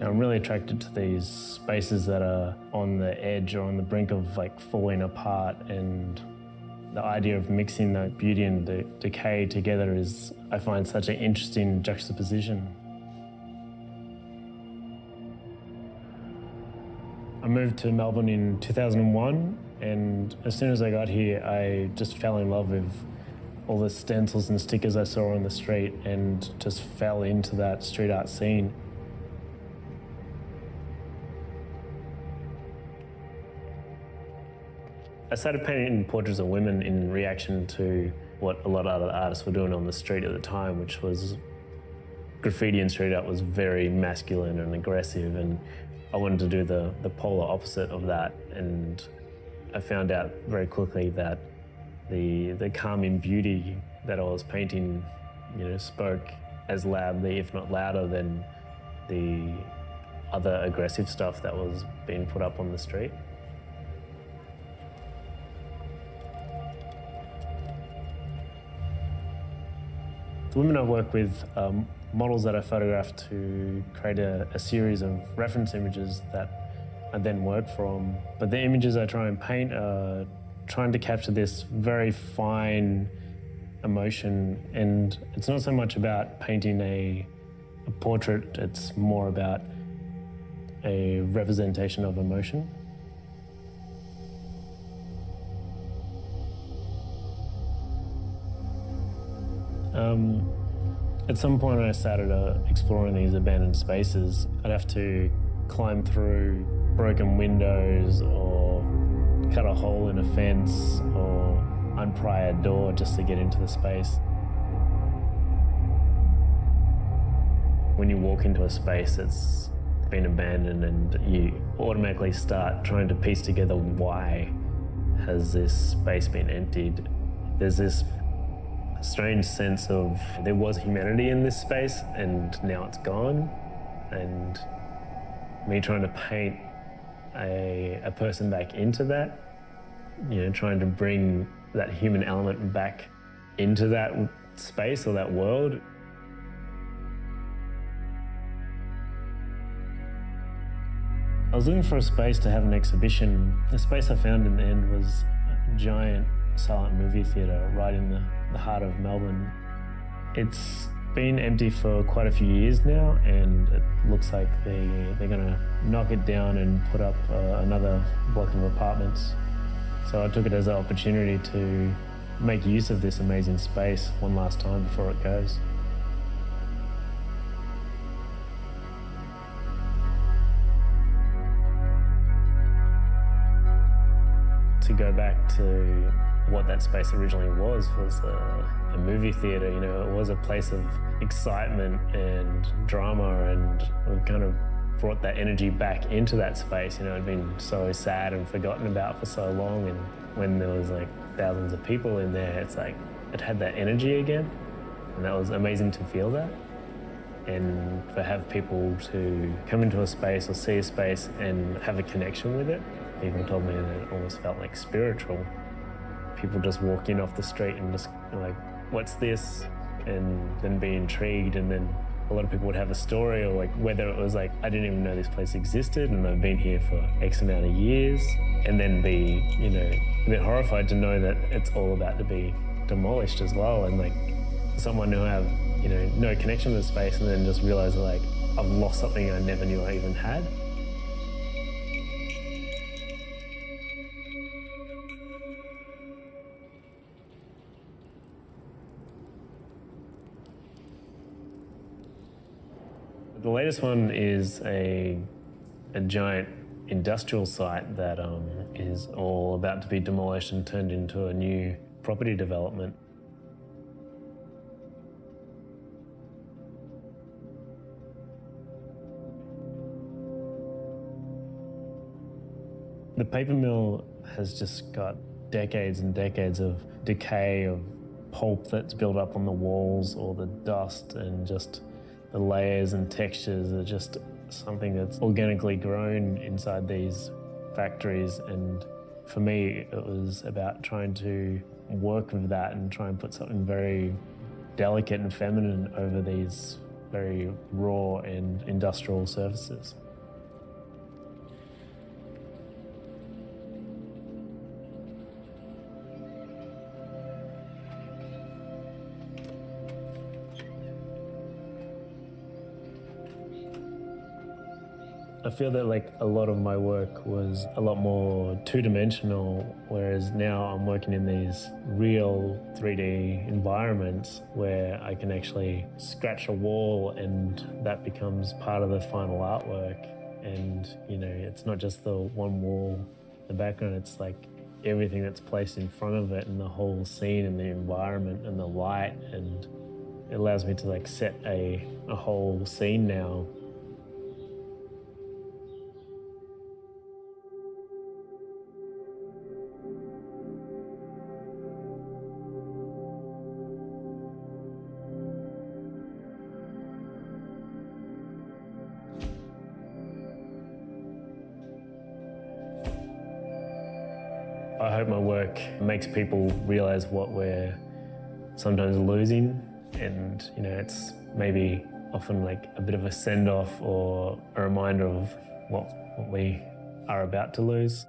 I'm really attracted to these spaces that are on the edge or on the brink of like falling apart, and the idea of mixing the beauty and the decay together is, I find, such an interesting juxtaposition. I moved to Melbourne in 2001, and as soon as I got here, I just fell in love with all the stencils and stickers I saw on the street and just fell into that street art scene. I started painting portraits of women in reaction to what a lot of other artists were doing on the street at the time, which was graffiti and street art was very masculine and aggressive, and I wanted to do the polar opposite of that. And I found out very quickly that the calming beauty that I was painting, spoke as loudly, if not louder, than the other aggressive stuff that was being put up on the street. The women I work with are models that I photographed to create a series of reference images that I then work from. But the images I try and paint are trying to capture this very fine emotion, and it's not so much about painting a portrait, it's more about a representation of emotion. At some point when I started exploring these abandoned spaces, I'd have to climb through broken windows or cut a hole in a fence or unpry a door just to get into the space. When you walk into a space that's been abandoned, and you automatically start trying to piece together why has this space been emptied. There's this strange sense of there was humanity in this space and now it's gone, and me trying to paint a person back into that, trying to bring that human element back into that space or that world. I was looking for a space to have an exhibition. The space I found in the end was a giant silent movie theatre right in the heart of Melbourne. It's been empty for quite a few years now, and it looks like they're going to knock it down and put up another block of apartments. So I took it as an opportunity to make use of this amazing space one last time before it goes. To go back to what that space originally was a movie theatre. It was a place of excitement and drama, and we kind of brought that energy back into that space. It'd been so sad and forgotten about for so long, and when there was like thousands of people in there, it's like it had that energy again, and that was amazing to feel that. And to have people to come into a space or see a space and have a connection with it. People told me that it almost felt like spiritual. People just walk in off the street and just like, what's this? And then be intrigued, and then a lot of people would have a story, or like whether it was like, I didn't even know this place existed and I've been here for X amount of years, and then be, a bit horrified to know that it's all about to be demolished as well. And like someone who have, no connection with the space, and then just realize like, I've lost something I never knew I even had. The latest one is a giant industrial site that is all about to be demolished and turned into a new property development. The paper mill has just got decades and decades of decay, of pulp that's built up on the walls, or the dust, and just the layers and textures are just something that's organically grown inside these factories. And for me, it was about trying to work with that and try and put something very delicate and feminine over these very raw and industrial surfaces. I feel that like a lot of my work was a lot more two-dimensional, whereas now I'm working in these real 3D environments where I can actually scratch a wall and that becomes part of the final artwork. And, you know, it's not just the one wall in the background, it's like everything that's placed in front of it and the whole scene and the environment and the light, and it allows me to like set a whole scene now. I hope my work makes people realize what we're sometimes losing, and you know, it's maybe often like a bit of a send-off or a reminder of what we are about to lose.